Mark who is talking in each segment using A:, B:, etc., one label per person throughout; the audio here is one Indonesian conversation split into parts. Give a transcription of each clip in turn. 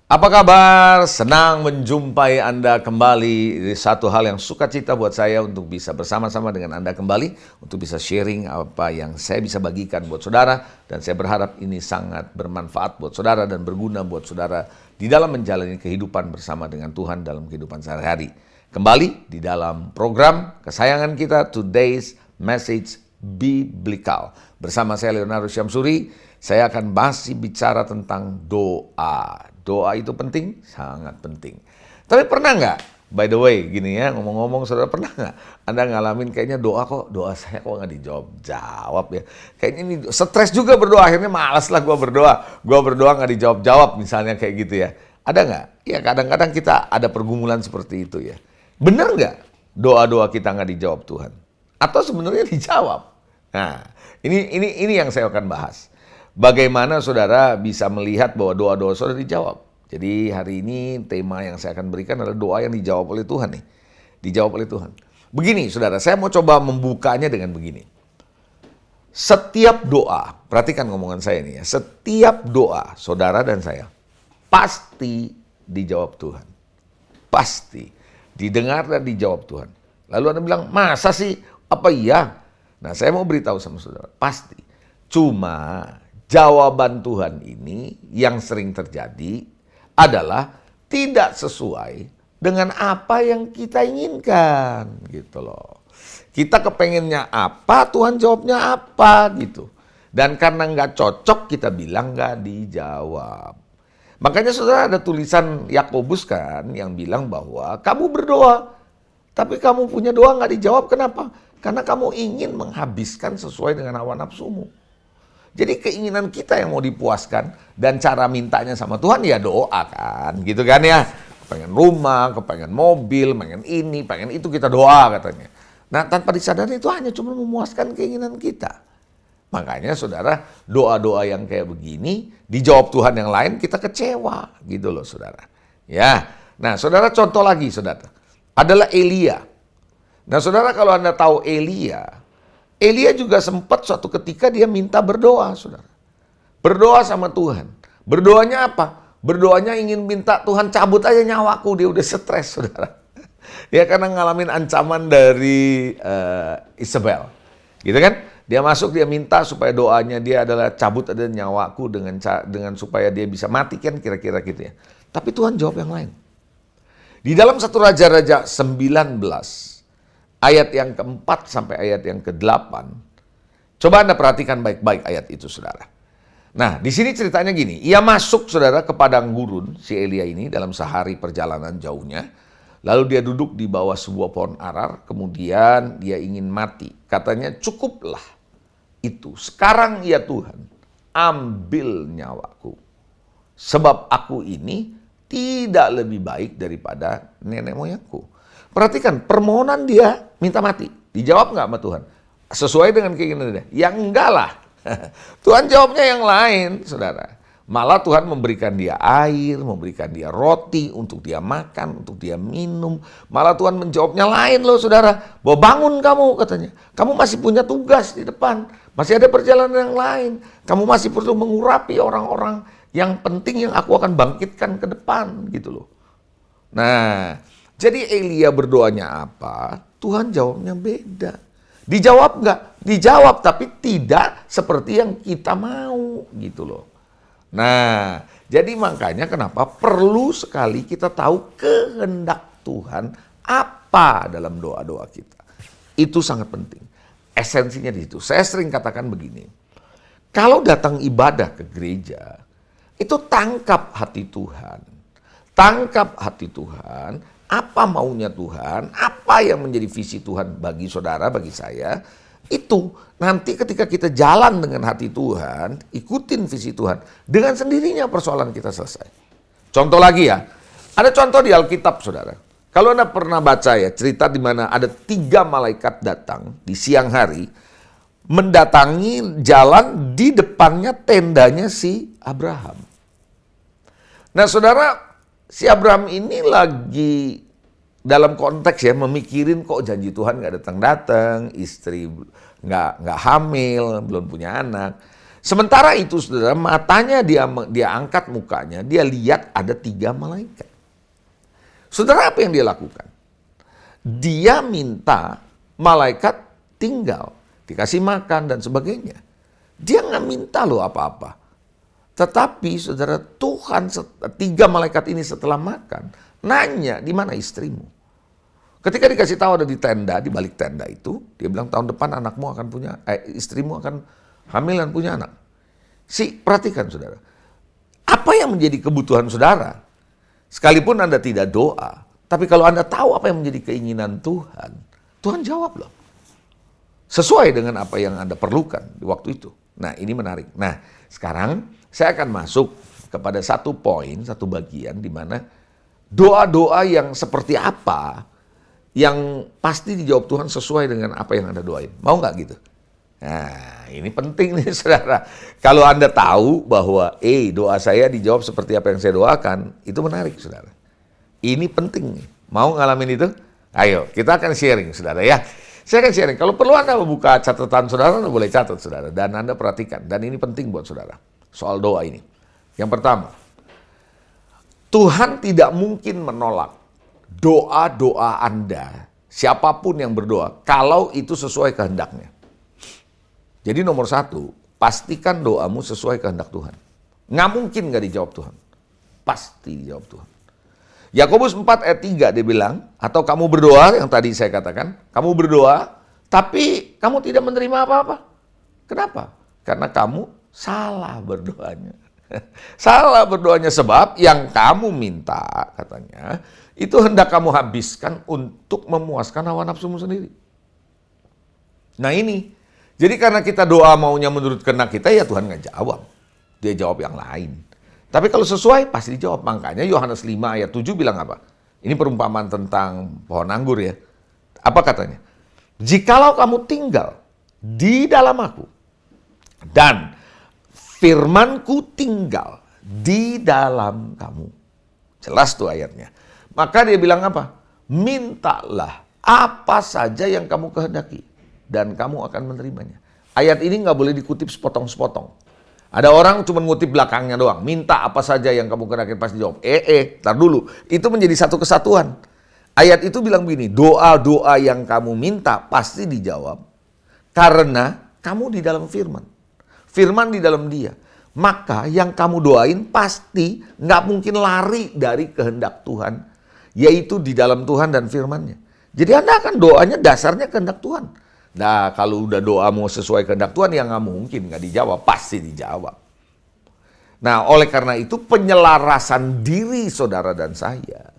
A: Apa kabar? Senang menjumpai Anda kembali. Satu hal yang sukacita buat saya untuk bisa bersama-sama dengan Anda kembali, untuk bisa sharing apa yang saya bisa bagikan buat saudara. Dan saya berharap ini sangat bermanfaat buat saudara dan berguna buat saudara di dalam menjalani kehidupan bersama dengan Tuhan dalam kehidupan sehari-hari. Kembali di dalam program kesayangan kita, Today's Message Biblical. Bersama saya Leonardo Syamsuri, saya akan masih bicara tentang doa. Doa itu penting, sangat penting. Tapi pernah nggak, by the way, gini ya, ngomong-ngomong, saudara pernah nggak Anda ngalamin kayaknya doa saya kok nggak dijawab-jawab ya. Kayaknya ini stres juga berdoa, akhirnya malas lah gue berdoa. Gue berdoa nggak dijawab-jawab misalnya kayak gitu ya. Ada nggak? Ya kadang-kadang kita ada pergumulan seperti itu ya. Bener nggak doa-doa kita nggak dijawab Tuhan? Atau sebenarnya dijawab? Nah, ini yang saya akan bahas. Bagaimana saudara bisa melihat bahwa doa-doa saudara dijawab. Jadi hari ini tema yang saya akan berikan adalah doa yang dijawab oleh Tuhan nih. Dijawab oleh Tuhan. Begini saudara, saya mau coba membukanya dengan begini. Setiap doa, perhatikan ngomongan saya ini ya. Setiap doa saudara dan saya pasti dijawab Tuhan. Pasti. Didengar dan dijawab Tuhan. Lalu Anda bilang, masa sih? Apa iya? Nah saya mau beritahu sama saudara, pasti. Cuma jawaban Tuhan ini yang sering terjadi adalah tidak sesuai dengan apa yang kita inginkan gitu loh. Kita kepengennya apa, Tuhan jawabnya apa gitu. Dan karena nggak cocok kita bilang nggak dijawab. Makanya saudara ada tulisan Yakobus kan yang bilang bahwa kamu berdoa tapi kamu punya doa nggak dijawab. Kenapa? Karena kamu ingin menghabiskan sesuai dengan hawa nafsumu. Jadi keinginan kita yang mau dipuaskan dan cara mintanya sama Tuhan ya doa kan, gitu kan ya. Pengen rumah, kepengen mobil, pengen ini, pengen itu kita doa katanya. Nah tanpa disadari itu hanya cuma memuaskan keinginan kita. Makanya saudara doa-doa yang kayak begini dijawab Tuhan yang lain kita kecewa gitu loh saudara. Ya, nah saudara contoh lagi saudara adalah Elia. Nah saudara kalau Anda tahu Elia juga sempat suatu ketika dia minta berdoa, saudara. Berdoa sama Tuhan. Berdoanya apa? Berdoanya ingin minta Tuhan cabut aja nyawaku. Dia udah stres, saudara. Ya karena ngalamin ancaman dari Isabel. Gitu kan? Dia masuk, dia minta supaya doanya dia adalah cabut aja nyawaku dengan supaya dia bisa mati kan kira-kira gitu ya. Tapi Tuhan jawab yang lain. Di dalam 1 Raja-Raja 19... ayat yang keempat sampai ayat yang ke-8. Coba Anda perhatikan baik-baik ayat itu, saudara. Nah, di sini ceritanya gini. Ia masuk, saudara, ke padang gurun, si Elia ini, dalam sehari perjalanan jauhnya. Lalu dia duduk di bawah sebuah pohon arar. Kemudian dia ingin mati. Katanya, cukuplah itu. Sekarang ya Tuhan, ambil nyawaku. Sebab aku ini tidak lebih baik daripada nenek moyangku. Perhatikan, permohonan dia minta mati. Dijawab nggak sama Tuhan? Sesuai dengan keinginan dia? Ya enggak lah. Tuhan jawabnya yang lain, saudara. Malah Tuhan memberikan dia air, memberikan dia roti untuk dia makan, untuk dia minum. Malah Tuhan menjawabnya lain loh, saudara. Bahwa bangun kamu, katanya. Kamu masih punya tugas di depan. Masih ada perjalanan yang lain. Kamu masih perlu mengurapi orang-orang yang penting yang aku akan bangkitkan ke depan, gitu loh. Nah, jadi Elia berdoanya apa? Tuhan jawabnya beda. Dijawab nggak? Dijawab, tapi tidak seperti yang kita mau gitu loh. Nah, jadi makanya kenapa perlu sekali kita tahu kehendak Tuhan apa dalam doa-doa kita. Itu sangat penting. Esensinya di situ. Saya sering katakan begini. Kalau datang ibadah ke gereja, itu tangkap hati Tuhan. Tangkap hati Tuhan. Apa maunya Tuhan, apa yang menjadi visi Tuhan bagi saudara, bagi saya, itu nanti ketika kita jalan dengan hati Tuhan, ikutin visi Tuhan, dengan sendirinya persoalan kita selesai. Contoh lagi ya, ada contoh di Alkitab saudara. Kalau Anda pernah baca ya, cerita di mana ada 3 malaikat datang di siang hari, mendatangi jalan di depannya tendanya si Abraham. Nah saudara, si Abraham ini lagi dalam konteks ya memikirin kok janji Tuhan nggak datang-datang, istri nggak hamil, belum punya anak. Sementara itu, saudara, matanya dia angkat mukanya, dia lihat ada 3 malaikat. Saudara, apa yang dia lakukan? Dia minta malaikat tinggal, dikasih makan dan sebagainya. Dia nggak minta loh apa-apa. Tetapi, saudara, Tuhan 3 malaikat ini setelah makan, nanya, di mana istrimu? Ketika dikasih tahu ada di tenda, di balik tenda itu, dia bilang tahun depan anakmu akan punya, istrimu akan hamil dan punya anak. Perhatikan, saudara. Apa yang menjadi kebutuhan saudara? Sekalipun Anda tidak doa, tapi kalau Anda tahu apa yang menjadi keinginan Tuhan, Tuhan jawab loh. Sesuai dengan apa yang Anda perlukan di waktu itu. Nah, ini menarik. Nah, sekarang saya akan masuk kepada satu poin, satu bagian di mana doa-doa yang seperti apa yang pasti dijawab Tuhan sesuai dengan apa yang Anda doain. Mau nggak gitu? Nah, ini penting nih, saudara. Kalau Anda tahu bahwa doa saya dijawab seperti apa yang saya doakan, itu menarik, saudara. Ini penting nih. Mau ngalamin itu? Ayo, kita akan sharing, saudara ya. Saya akan sharing. Kalau perlu Anda membuka catatan saudara, Anda boleh catat, saudara. Dan Anda perhatikan. Dan ini penting buat saudara. Soal doa ini. Yang pertama, Tuhan tidak mungkin menolak doa-doa Anda, siapapun yang berdoa, kalau itu sesuai kehendaknya. Jadi nomor 1, pastikan doamu sesuai kehendak Tuhan. Nggak mungkin nggak dijawab Tuhan. Pasti dijawab Tuhan. Yakobus 4 ayat 3 dia bilang, atau kamu berdoa, yang tadi saya katakan, kamu berdoa, tapi kamu tidak menerima apa-apa. Kenapa? Karena kamu salah berdoanya. Salah berdoanya sebab yang kamu minta, katanya, itu hendak kamu habiskan untuk memuaskan hawa nafsumu sendiri. Nah ini, jadi karena kita doa maunya menurut kehendak kita, ya Tuhan nggak jawab. Dia jawab yang lain. Tapi kalau sesuai, pasti dijawab. Makanya Yohanes 5 ayat 7 bilang apa? Ini perumpamaan tentang pohon anggur ya. Apa katanya? Jikalau kamu tinggal di dalam aku, dan firmanku tinggal di dalam kamu. Jelas tuh ayatnya. Maka dia bilang apa? Mintalah apa saja yang kamu kehendaki, dan kamu akan menerimanya. Ayat ini nggak boleh dikutip sepotong-sepotong. Ada orang cuma ngutip belakangnya doang. Minta apa saja yang kamu kehendaki pasti jawab. Tar dulu. Itu menjadi satu kesatuan. Ayat itu bilang begini, doa-doa yang kamu minta pasti dijawab. Karena kamu di dalam firman. Firman di dalam dia. Maka yang kamu doain pasti nggak mungkin lari dari kehendak Tuhan. Yaitu di dalam Tuhan dan firmannya. Jadi Anda akan doanya dasarnya kehendak Tuhan. Nah, kalau udah doa mau sesuai kehendak Tuhan, ya nggak mungkin nggak dijawab, pasti dijawab. Nah, oleh karena itu penyelarasan diri saudara dan saya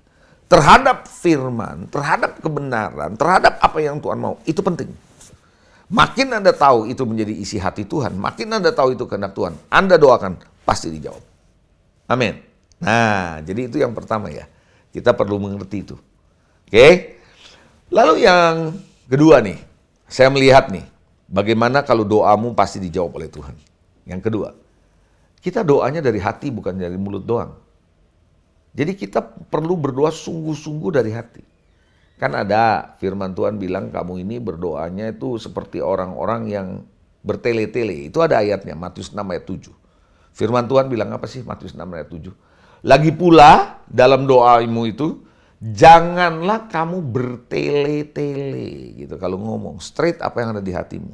A: terhadap firman, terhadap kebenaran, terhadap apa yang Tuhan mau, itu penting. Makin Anda tahu itu menjadi isi hati Tuhan, makin Anda tahu itu kehendak Tuhan, Anda doakan, pasti dijawab. Amin. Nah, jadi itu yang pertama ya. Kita perlu mengerti itu. Oke? Lalu yang kedua nih. Saya melihat nih, bagaimana kalau doamu pasti dijawab oleh Tuhan. Yang kedua, kita doanya dari hati bukan dari mulut doang. Jadi kita perlu berdoa sungguh-sungguh dari hati. Kan ada firman Tuhan bilang kamu ini berdoanya itu seperti orang-orang yang bertele-tele. Itu ada ayatnya, Matius 6 ayat 7. Firman Tuhan bilang apa sih Matius 6 ayat 7? Lagi pula dalam doamu itu, janganlah kamu bertele-tele gitu. Kalau ngomong straight apa yang ada di hatimu.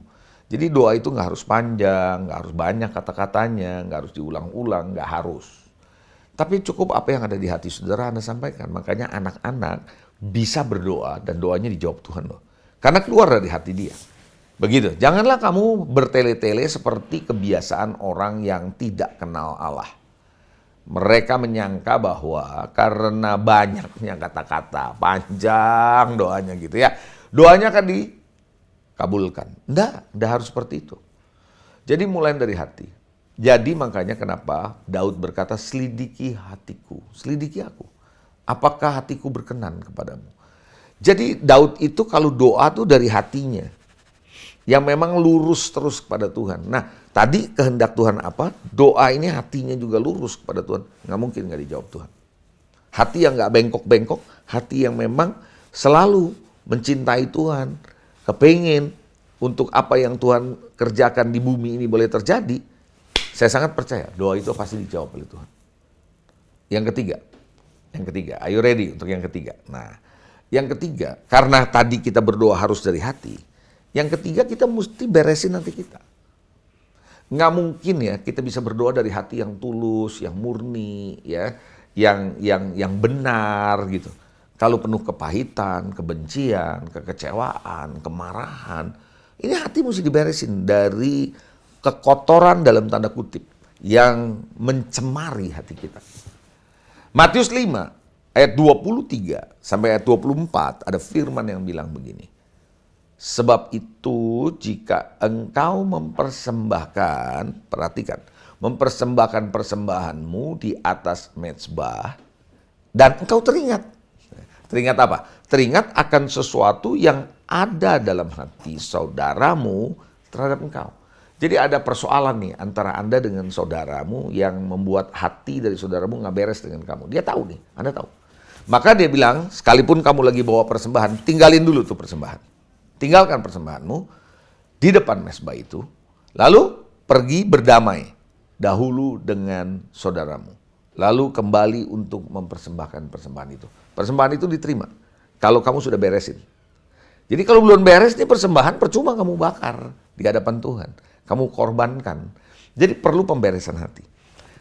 A: Jadi doa itu nggak harus panjang, nggak harus banyak kata-katanya, nggak harus diulang-ulang, nggak harus. Tapi cukup apa yang ada di hati saudara Anda sampaikan. Makanya anak-anak bisa berdoa dan doanya dijawab Tuhan loh. Karena keluar dari hati dia. Begitu. Janganlah kamu bertele-tele seperti kebiasaan orang yang tidak kenal Allah. Mereka menyangka bahwa karena banyaknya kata-kata, panjang doanya gitu ya, doanya akan dikabulkan. Enggak harus seperti itu. Jadi mulai dari hati. Jadi makanya kenapa Daud berkata, selidiki hatiku, selidiki aku. Apakah hatiku berkenan kepadamu? Jadi Daud itu kalau doa tuh dari hatinya. Yang memang lurus terus kepada Tuhan. Nah, tadi kehendak Tuhan apa? Doa ini hatinya juga lurus kepada Tuhan. Nggak mungkin nggak dijawab Tuhan. Hati yang nggak bengkok-bengkok, hati yang memang selalu mencintai Tuhan, kepingin untuk apa yang Tuhan kerjakan di bumi ini boleh terjadi, Saya sangat percaya doa itu pasti dijawab oleh Tuhan. Yang ketiga, are you ready untuk yang ketiga? Nah, yang ketiga, karena tadi kita berdoa harus dari hati, yang ketiga kita mesti beresin hati kita. Nggak mungkin ya kita bisa berdoa dari hati yang tulus, yang murni, ya, yang benar gitu. Kalau penuh kepahitan, kebencian, kekecewaan, kemarahan, ini hati mesti diberesin dari kekotoran dalam tanda kutip yang mencemari hati kita. Matius 5 ayat 23 sampai ayat 24 ada firman yang bilang begini. Sebab itu jika engkau mempersembahkan, perhatikan, mempersembahkan persembahanmu di atas mezbah dan engkau teringat. Teringat apa? Teringat akan sesuatu yang ada dalam hati saudaramu terhadap engkau. Jadi ada persoalan nih antara Anda dengan saudaramu yang membuat hati dari saudaramu nggak beres dengan kamu. Dia tahu nih, Anda tahu. Maka dia bilang, sekalipun kamu lagi bawa persembahan, tinggalin dulu tuh persembahan. Tinggalkan persembahanmu di depan mezbah itu, lalu pergi berdamai dahulu dengan saudaramu. Lalu kembali untuk mempersembahkan persembahan itu. Persembahan itu diterima kalau kamu sudah beresin. Jadi kalau belum beres nih persembahan, percuma kamu bakar di hadapan Tuhan. Kamu korbankan. Jadi perlu pemberesan hati.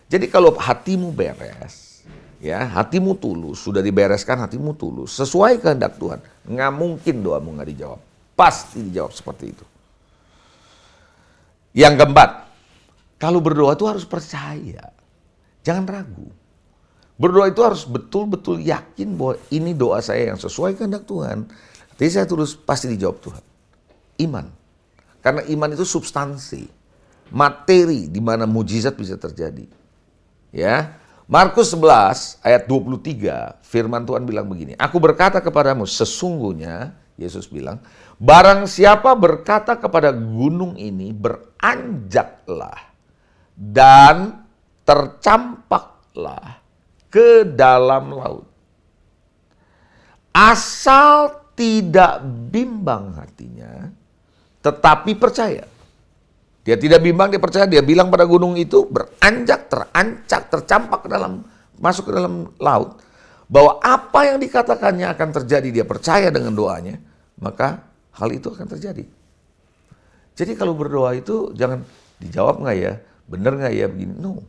A: Jadi kalau hatimu beres, ya hatimu tulus, sudah dibereskan hatimu tulus, sesuai kehendak Tuhan, nggak mungkin doamu nggak dijawab. Pasti dijawab seperti itu. Yang keempat, kalau berdoa itu harus percaya. Jangan ragu. Berdoa itu harus betul-betul yakin bahwa ini doa saya yang sesuai kehendak Tuhan. Jadi saya tulus, pasti dijawab Tuhan. Iman. Karena iman itu substansi, materi di mana mujizat bisa terjadi. Ya. Markus 11 ayat 23, firman Tuhan bilang begini, aku berkata kepadamu, sesungguhnya, Yesus bilang, barang siapa berkata kepada gunung ini, beranjaklah dan tercampaklah ke dalam laut. Asal tidak bimbang hatinya, tetapi percaya. Dia tidak bimbang, dia percaya. Dia bilang pada gunung itu, beranjak, terancak, tercampak ke dalam, masuk ke dalam laut. Bahwa apa yang dikatakannya akan terjadi, dia percaya dengan doanya, maka hal itu akan terjadi. Jadi kalau berdoa itu jangan dijawab nggak ya, benar nggak ya begini. No.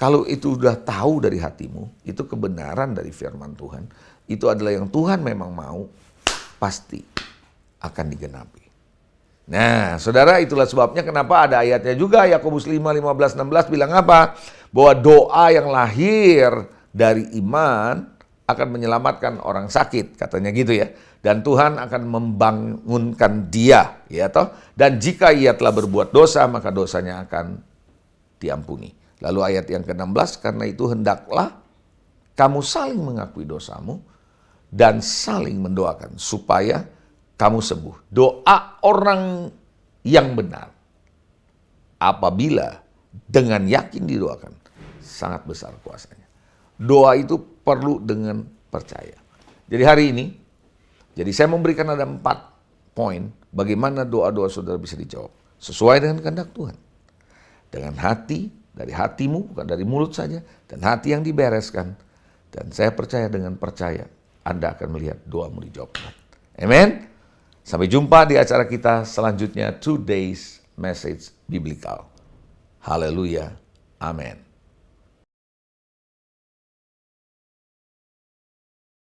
A: Kalau itu udah tahu dari hatimu, itu kebenaran dari firman Tuhan, itu adalah yang Tuhan memang mau, pasti akan digenapi. Nah, saudara, itulah sebabnya kenapa ada ayatnya juga, Yakobus 5, 15, 16 bilang apa? Bahwa doa yang lahir dari iman akan menyelamatkan orang sakit, katanya gitu ya. Dan Tuhan akan membangunkan dia, ya toh. Dan jika ia telah berbuat dosa, maka dosanya akan diampuni. Lalu ayat yang ke-16, karena itu hendaklah kamu saling mengakui dosamu dan saling mendoakan supaya kamu sembuh. Doa orang yang benar apabila dengan yakin didoakan sangat besar kuasanya. Doa itu perlu dengan percaya. Jadi hari ini, jadi saya memberikan ada 4 poin bagaimana doa-doa saudara bisa dijawab sesuai dengan kehendak Tuhan. Dengan hati, dari hatimu, bukan dari mulut saja, dan hati yang dibereskan. Dan saya percaya dengan percaya Anda akan melihat doamu dijawab Tuhan. Amen. Sampai jumpa di acara kita selanjutnya, Today's Message Biblical. Haleluya. Amin.